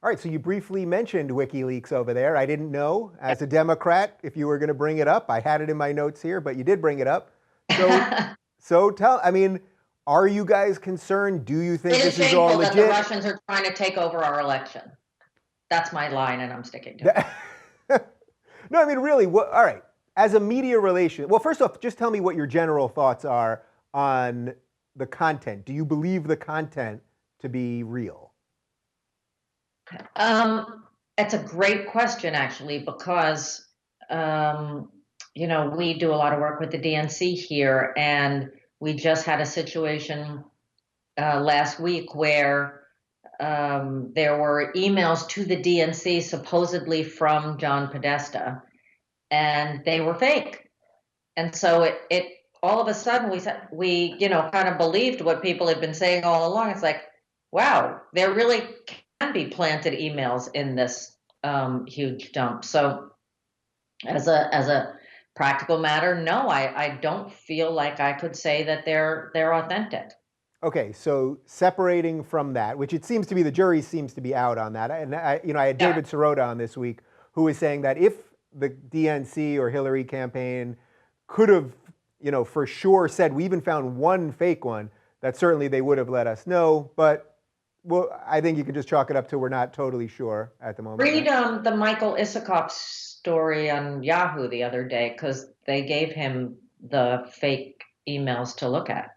All right, so you briefly mentioned WikiLeaks over there. I didn't know, as a Democrat, if you were going to bring it up. I had it in my notes here, but you did bring it up. So, are you guys concerned? Do you think It this is is all shameful that the legit? Russians are trying to take over our election. That's my line, and I'm sticking to it. No, I mean, really, all right. As a media relation, well, first off, just tell me what your general thoughts are on the content. Do you believe the content to be real? It's a great question, actually, because we do a lot of work with the DNC here, and we just had a situation last week where there were emails to the DNC supposedly from John Podesta, and they were fake. And so it all of a sudden we kind of believed what people had been saying all along. It's like, wow, there really can be planted emails in this huge dump. So as a practical matter, no, I don't feel like I could say that they're authentic. Okay, so separating from that, which it seems to be, the jury seems to be out on that. And I had Yeah. David Sirota on this week, who was saying that if the DNC or Hillary campaign could have, for sure said, we even found one fake one, that certainly they would have let us know. But well, I think you can just chalk it up to we're not totally sure at the moment. Read Right? the Michael Isikoff story on Yahoo the other day, because they gave him the fake emails to look at.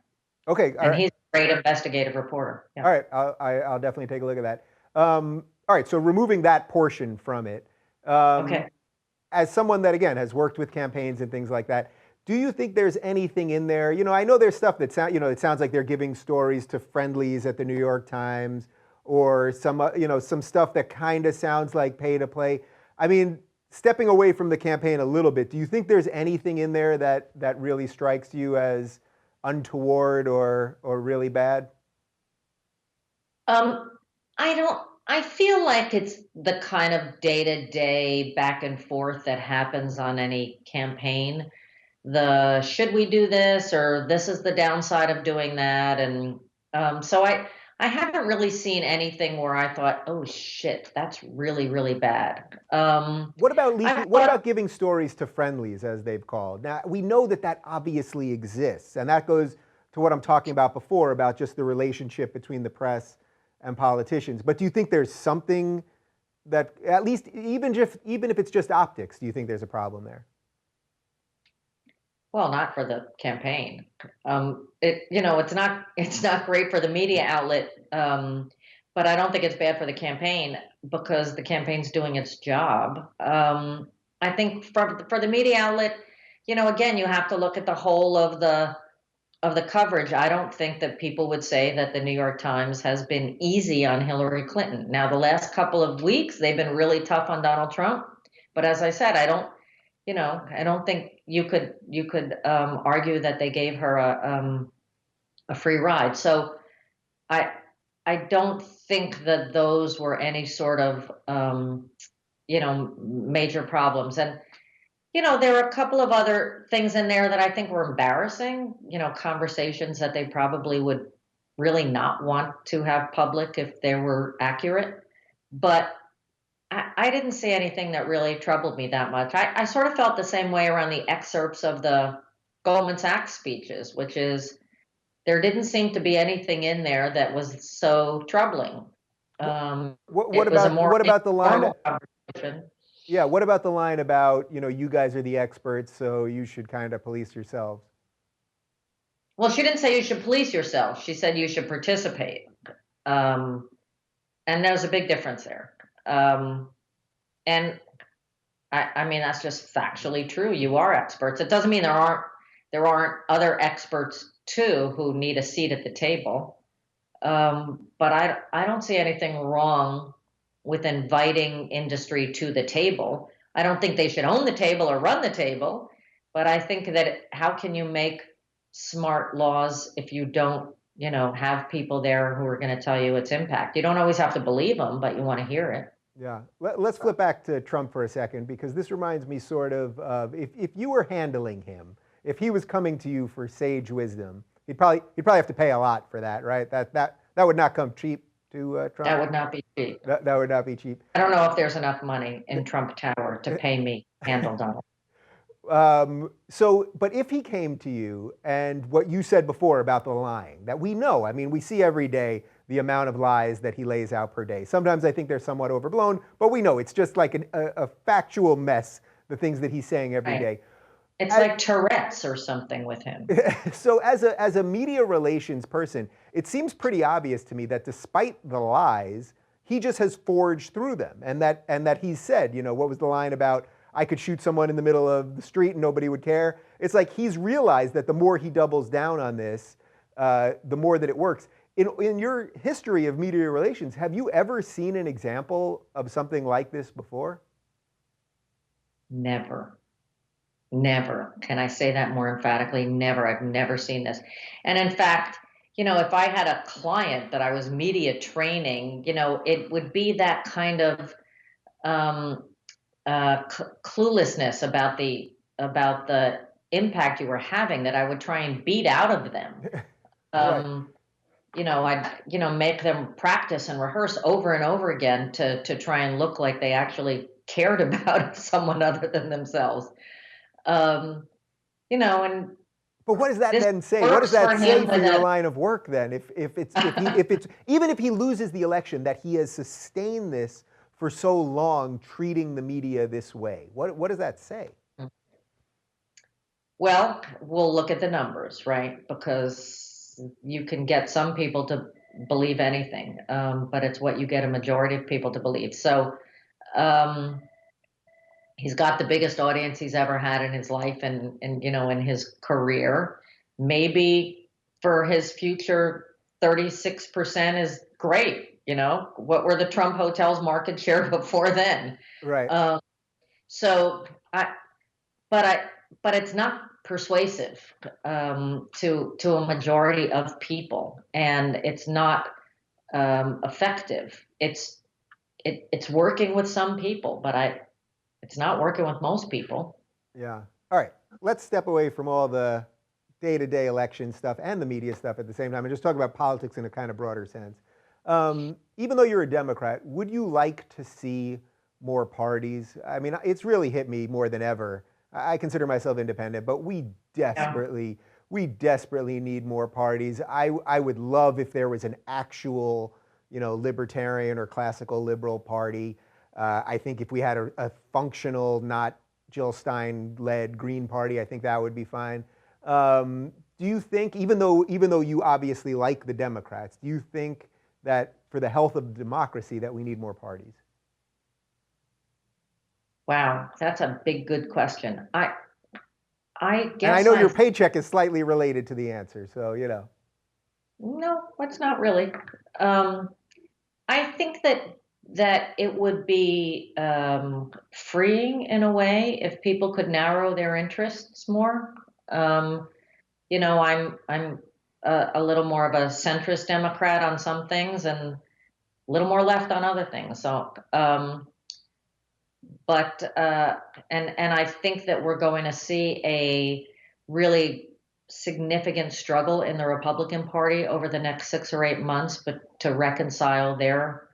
Okay, all And right. he's a great investigative reporter. Yeah. All right, I'll definitely take a look at that. All right, so removing that portion from it, Okay. as someone that, again, has worked with campaigns and things like that, do you think there's anything in there? I know there's stuff that it sounds like they're giving stories to friendlies at the New York Times, or some stuff that kind of sounds like pay to play. I mean, stepping away from the campaign a little bit, do you think there's anything in there that really strikes you as untoward or really bad? I don't. I feel like it's the kind of day-to-day back and forth that happens on any campaign. The should we do this, or this is the downside of doing that, and so I haven't really seen anything where I thought, oh shit, that's really really bad. What about I leaking? What thought, about giving stories to friendlies, as they've called? Now we know that that obviously exists, and that goes to what I'm talking about before about just the relationship between the press and politicians. But do you think there's something that, at least, even if it's just optics, do you think there's a problem there? well, not for the campaign. It's not great for the media outlet, but I don't think it's bad for the campaign because the campaign's doing its job. I think for the media outlet, again, you have to look at the whole of the coverage. I don't think that people would say that the New York Times has been easy on Hillary Clinton. Now, the last couple of weeks, they've been really tough on Donald Trump. But as I said, I don't think you could argue that they gave her a free ride. So I I don't think that those were any sort of major problems. And there are a couple of other things in there that I think were embarrassing. Conversations that they probably would really not want to have public if they were accurate. But I didn't see anything that really troubled me that much. I sort of felt the same way around the excerpts of the Goldman Sachs speeches, which is there didn't seem to be anything in there that was so troubling. What It was a about more what about the line? informal conversation. Yeah, what about the line about, you guys are the experts, so you should kind of police yourselves? Well, she didn't say you should police yourself. She said you should participate. Um, and there's a big difference there. And I mean, that's just factually true. You are experts. It doesn't mean there aren't other experts too who need a seat at the table. But I don't see anything wrong with inviting industry to the table. I don't think they should own the table or run the table, but I think that how can you make smart laws if you don't, have people there who are going to tell you its impact? You don't always have to believe them, but you want to hear it. Yeah. Let's flip back to Trump for a second, because this reminds me sort of if you were handling him, if he was coming to you for sage wisdom, he'd probably have to pay a lot for that, right? That would not come cheap to Trump? That would not be cheap. That would not be cheap. I don't know if there's enough money in Trump Tower to pay me to handle Donald. But if he came to you and what you said before about the lying, that we know, I mean, we see every day the amount of lies that he lays out per day. Sometimes I think they're somewhat overblown, but we know it's just like a factual mess, the things that he's saying every day. It's like Tourette's or something with him. So as a media relations person, it seems pretty obvious to me that despite the lies, he just has forged through them, and that he said, what was the line about, I could shoot someone in the middle of the street and nobody would care. It's like he's realized that the more he doubles down on this, the more that it works. In your history of media relations, have you ever seen an example of something like this before? Never. Never. Can I say that more emphatically? Never. I've never seen this. And in fact, if I had a client that I was media training, it would be that kind of cluelessness about the impact you were having that I would try and beat out of them. Right. I'd make them practice and rehearse over and over again to try and look like they actually cared about someone other than themselves. And but what does that then say? What does that say for your line of work then? If it's even if he loses the election, that he has sustained this for so long, treating the media this way, what does that say? Well, we'll look at the numbers, right? Because you can get some people to believe anything, but it's what you get a majority of people to believe. So he's got the biggest audience he's ever had in his life and in his career. Maybe for his future, 36% is great. What were the Trump hotels market share before then? Right. But it's not persuasive to a majority of people, and it's not effective. It's working with some people, but it's not working with most people. Yeah. All right. Let's step away from all the day-to-day election stuff and the media stuff at the same time and just talk about politics in a kind of broader sense. Even though you're a Democrat, would you like to see more parties? I mean, it's really hit me more than ever. I consider myself independent, but we desperately need more parties. I would love if there was an actual, libertarian or classical liberal party. I think if we had a functional, not Jill Stein-led Green Party, I think that would be fine. Do you think, even though you obviously like the Democrats, do you think that for the health of democracy that we need more parties? Wow, that's a good question. I guess. And I know your paycheck is slightly related to the answer, so No, it's not really. I think that it would be freeing in a way if people could narrow their interests more. I'm a little more of a centrist Democrat on some things and a little more left on other things. So, and I think that we're going to see a really significant struggle in the Republican Party over the next 6 or 8 months, but to reconcile their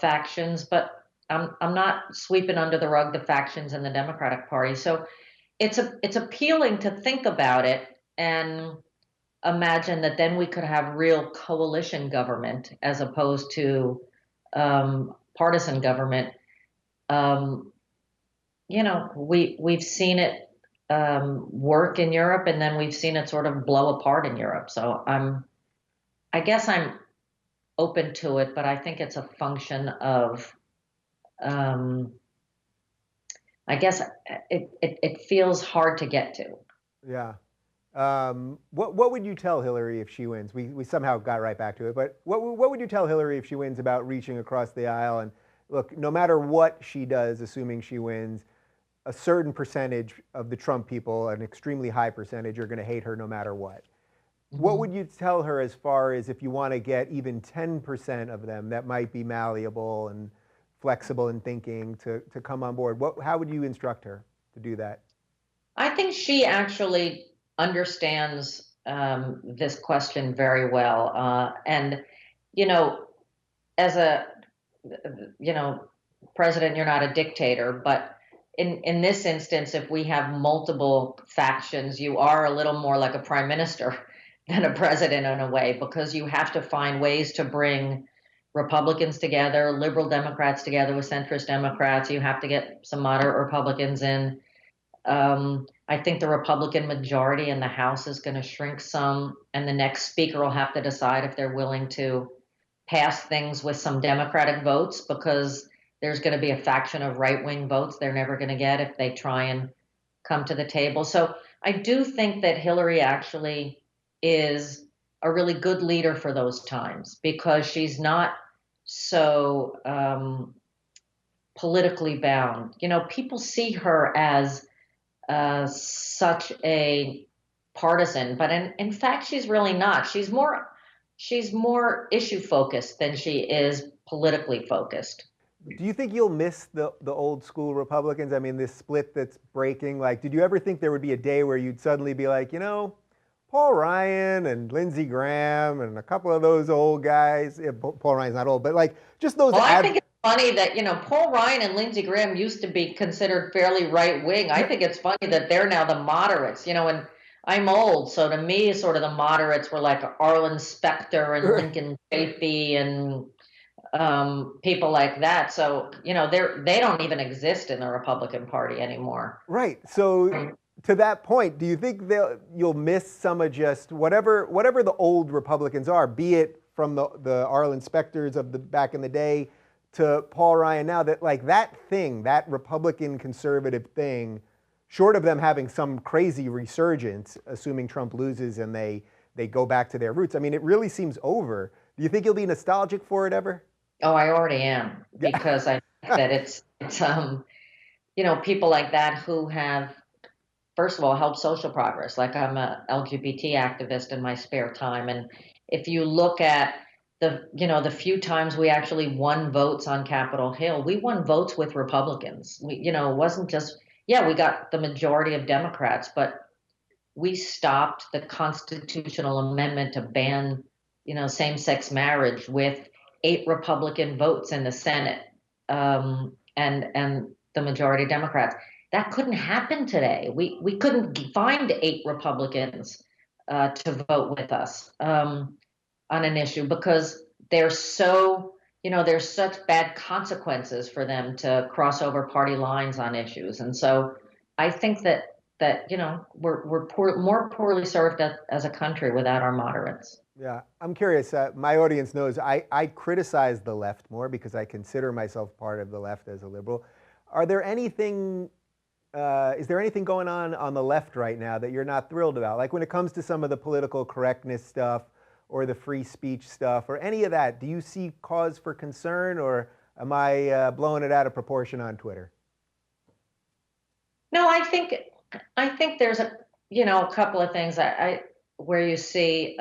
factions. But I'm not sweeping under the rug the factions in the Democratic Party. So it's appealing to think about it and imagine that then we could have real coalition government as opposed to partisan government. We've seen it work in Europe, and then we've seen it sort of blow apart in Europe. So I guess I'm open to it, but I think it's a function of, I guess it feels hard to get to. Yeah. What would you tell Hillary if she wins? We somehow got right back to it, but what would you tell Hillary if she wins about reaching across the aisle? And look, no matter what she does, assuming she wins, a certain percentage of the Trump people, an extremely high percentage, are going to hate her no matter what. Mm-hmm. What would you tell her as far as if you want to get even 10% of them that might be malleable and flexible in thinking to come on board? How would you instruct her to do that? I think she actually understands this question very well. And, as a, president, you're not a dictator, but in this instance, if we have multiple factions, you are a little more like a prime minister than a president in a way, because you have to find ways to bring Republicans together, liberal Democrats together with centrist Democrats. You have to get some moderate Republicans in. I think the Republican majority in the House is going to shrink some, and the next speaker will have to decide if they're willing to pass things with some Democratic votes, because there's going to be a faction of right-wing votes they're never going to get if they try and come to the table. So I do think that Hillary actually is a really good leader for those times, because she's not so politically bound. People see her as such a partisan, but in fact, she's really not. She's more issue focused than she is politically focused. Do you think you'll miss the old school Republicans? I mean, this split that's breaking. Like, did you ever think there would be a day where you'd suddenly be like, Paul Ryan and Lindsey Graham and a couple of those old guys. Yeah, Paul Ryan's not old, but like just those. Well, I think it's funny that Paul Ryan and Lindsey Graham used to be considered fairly right wing. I think it's funny that they're now the moderates. And I'm old, so to me, sort of the moderates were like Arlen Specter and Lincoln Chafee and people like that. So they don't even exist in the Republican Party anymore. Right. So to that point, do you think you'll miss some of just whatever the old Republicans are, be it from the Arlen Specters of the back in the day to Paul Ryan now, that like that thing, that Republican conservative thing, short of them having some crazy resurgence, assuming Trump loses and they go back to their roots, I mean, it really seems over. Do you think you'll be nostalgic for it ever? Oh, I already am, because I think that it's people like that who have, first of all, helped social progress. Like, I'm a LGBT activist in my spare time, and if you look at the few times we actually won votes on Capitol Hill, we won votes with Republicans. It wasn't just, we got the majority of Democrats, but we stopped the constitutional amendment to ban, same-sex marriage with 8 Republican votes in the Senate, and the majority of Democrats. That couldn't happen today. We couldn't find 8 Republicans to vote with us on an issue, because there's such bad consequences for them to cross over party lines on issues. And so I think that we're more poorly served as a country without our moderates. Yeah, I'm curious. My audience knows I criticize the left more because I consider myself part of the left as a liberal. Is there anything going on the left right now that you're not thrilled about? Like when it comes to some of the political correctness stuff or the free speech stuff or any of that, do you see cause for concern, or am I blowing it out of proportion on Twitter? No, I think there's a couple of things where you see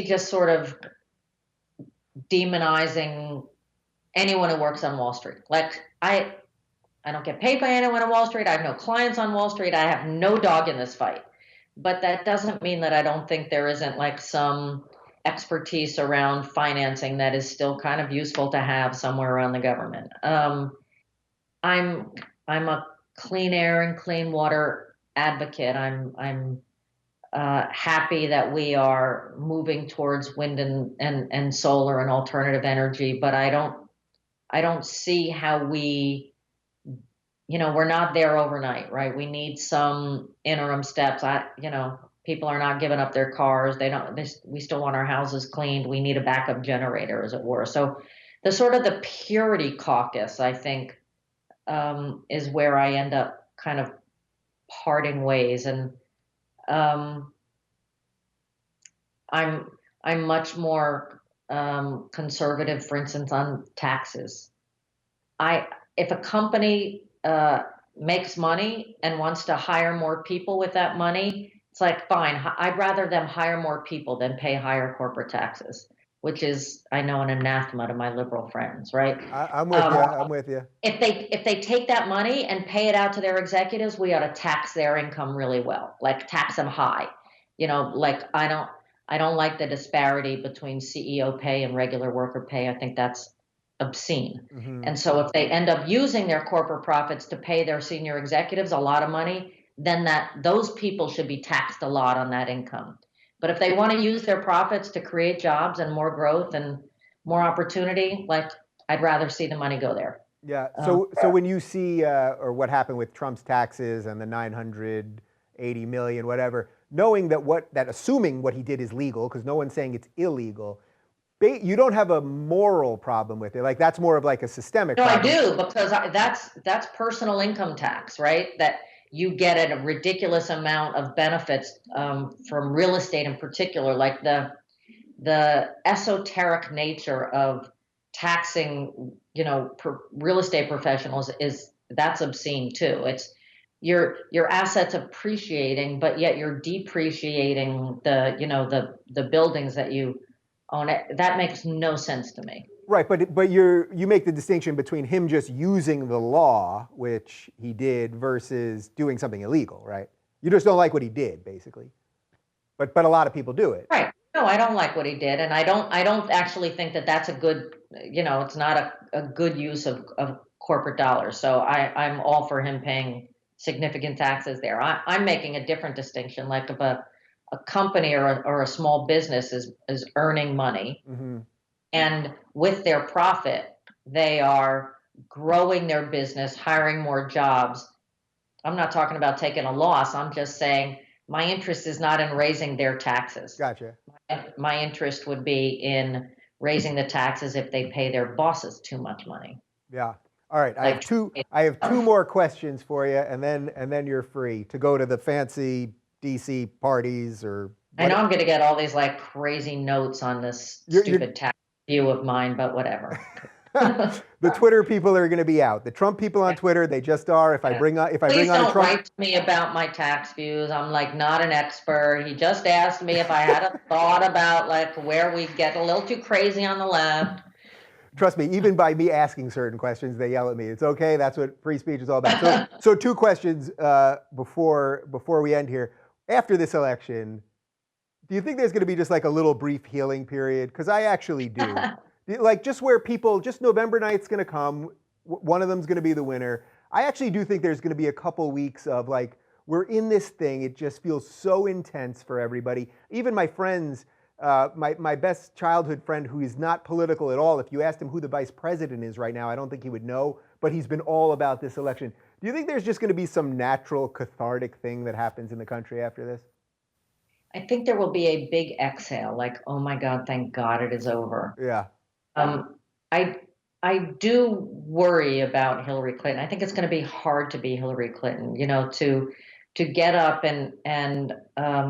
just sort of demonizing anyone who works on Wall Street. Like, I don't get paid by anyone on Wall Street. I have no clients on Wall Street. I have no dog in this fight. But that doesn't mean that I don't think there isn't like some expertise around financing that is still kind of useful to have somewhere around the government. I'm a clean air and clean water advocate. I'm happy that we are moving towards wind and solar and alternative energy, but I don't see how we're not there overnight, right? We need some interim steps. People are not giving up their cars. We still want our houses cleaned. We need a backup generator, as it were. So the purity caucus, I think, is where I end up kind of parting ways. And I'm much more conservative, for instance, on taxes. If a company makes money and wants to hire more people with that money, it's like, fine, I'd rather them hire more people than pay higher corporate taxes, which is, I know, an anathema to my liberal friends, right? I'm with you. I'm with you. If they take that money and pay it out to their executives, we ought to tax their income really well, like tax them high. Like, I don't like the disparity between CEO pay and regular worker pay. I think that's obscene. Mm-hmm. And so if they end up using their corporate profits to pay their senior executives a lot of money, then those people should be taxed a lot on that income. But if they want to use their profits to create jobs and more growth and more opportunity, like I'd rather see the money go there. Yeah. So when you see or what happened with Trump's taxes and the 980 million, whatever, knowing that assuming what he did is legal, because no one's saying it's illegal, you don't have a moral problem with it. Like that's more of like a systemic No, I problem. do, because that's personal income tax, right? That you get a ridiculous amount of benefits from real estate in particular, like the esoteric nature of taxing, real estate professionals that's obscene too. It's your assets appreciating, but yet you're depreciating the buildings that you own. That makes no sense to me. Right, but you make the distinction between him just using the law, which he did, versus doing something illegal, right? You just don't like what he did, basically. But a lot of people do it. Right. No, I don't like what he did, and I don't actually think that that's a good, it's not a good use of corporate dollars. So I'm all for him paying significant taxes there. I'm making a different distinction, like if a company or a small business is earning money, Mm-hmm. and with their profit, they are growing their business, hiring more jobs. I'm not talking about taking a loss. I'm just saying my interest is not in raising their taxes. Gotcha. My interest would be in raising the taxes if they pay their bosses too much money. Yeah. All right. I have Like, two more questions for you, and then you're free to go to the fancy DC parties or. I know I'm going to get all these like crazy notes on this stupid tax view of mine, but whatever. The Twitter people are going to be out. The Trump people on Twitter, they just are. If I bring on Please a don't Trump, write to me about my tax views. I'm like not an expert. He just asked me if I had a thought about like where we get a little too crazy on the left. trust me, even by me asking certain questions, they yell at me. It's okay. That's what free speech is all about. So two questions before we end here. After this election, do you think there's going to be just like a little brief healing period? Because I actually do. Like just where just November 9th's going to come, one of them's going to be the winner. I actually do think there's going to be a couple weeks of like, we're in this thing. It just feels so intense for everybody. Even my friends, my best childhood friend who is not political at all, if you asked him who the vice president is right now, I don't think he would know, but he's been all about this election. Do you think there's just going to be some natural cathartic thing that happens in the country after this? I think there will be a big exhale, like, oh my God, thank God it is over. Yeah. I I do worry about Hillary Clinton. I think it's going to be hard to be Hillary Clinton, to get up and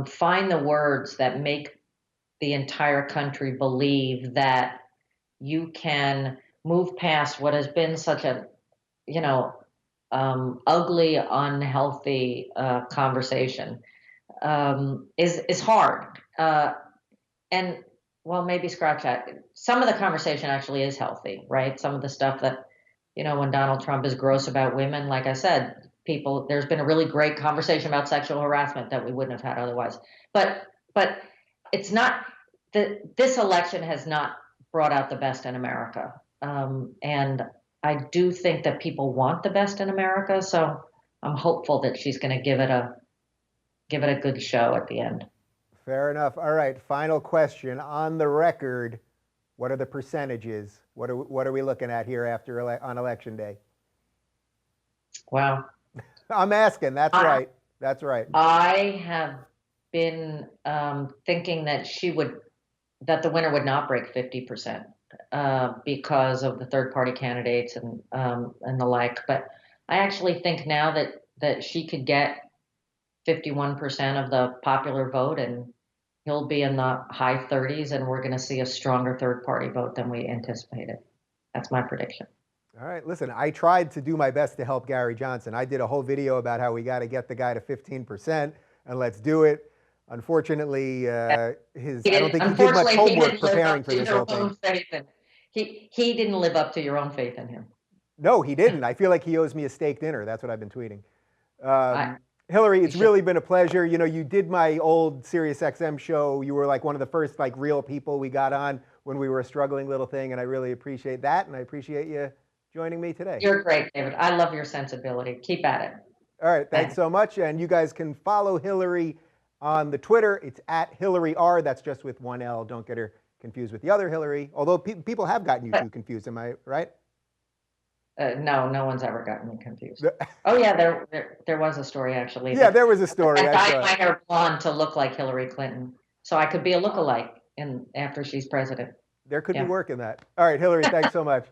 find the words that make the entire country believe that you can move past what has been such a, you know, ugly, unhealthy conversation is hard. And well, maybe scratch that. Some of the conversation actually is healthy, right? Some of the stuff that, when Donald Trump is gross about women, like I said, there's been a really great conversation about sexual harassment that we wouldn't have had otherwise. But it's not this election has not brought out the best in America. And I do think that people want the best in America. So I'm hopeful that she's going to give it a good show at the end. Fair enough. All right. Final question. On the record, what are the percentages? What are we looking at here on election day? Wow. I'm asking. That's right. That's right. I have been thinking that that the winner would not break 50% because of the third-party candidates and the like. But I actually think now that she could get 51% of the popular vote, and he'll be in the high 30s, and we're going to see a stronger third-party vote than we anticipated. That's my prediction. All right. Listen, I tried to do my best to help Gary Johnson. I did a whole video about how we got to get the guy to 15%, and let's do it. Unfortunately, I don't think he did much homework preparing for this whole thing. He didn't live up to your own faith in him. No, he didn't. I feel like he owes me a steak dinner. That's what I've been tweeting. Hillary, it's really been a pleasure. You know, you did my old Sirius XM show. You were like one of the first like real people we got on when we were a struggling little thing, and I really appreciate that, and I appreciate you joining me today. You're great, David. I love your sensibility. Keep at it. All right, thanks so much. And you guys can follow Hillary on the Twitter. It's at Hilary R. That's just with one L. Don't get her confused with the other Hillary. Although people have gotten you two confused. Am I right? No, no one's ever gotten me confused. Oh yeah, there was a story actually. Yeah, there was a story. I dyed my hair blonde to look like Hillary Clinton, so I could be a lookalike after she's president. There could be work in that. All right, Hillary, thanks so much.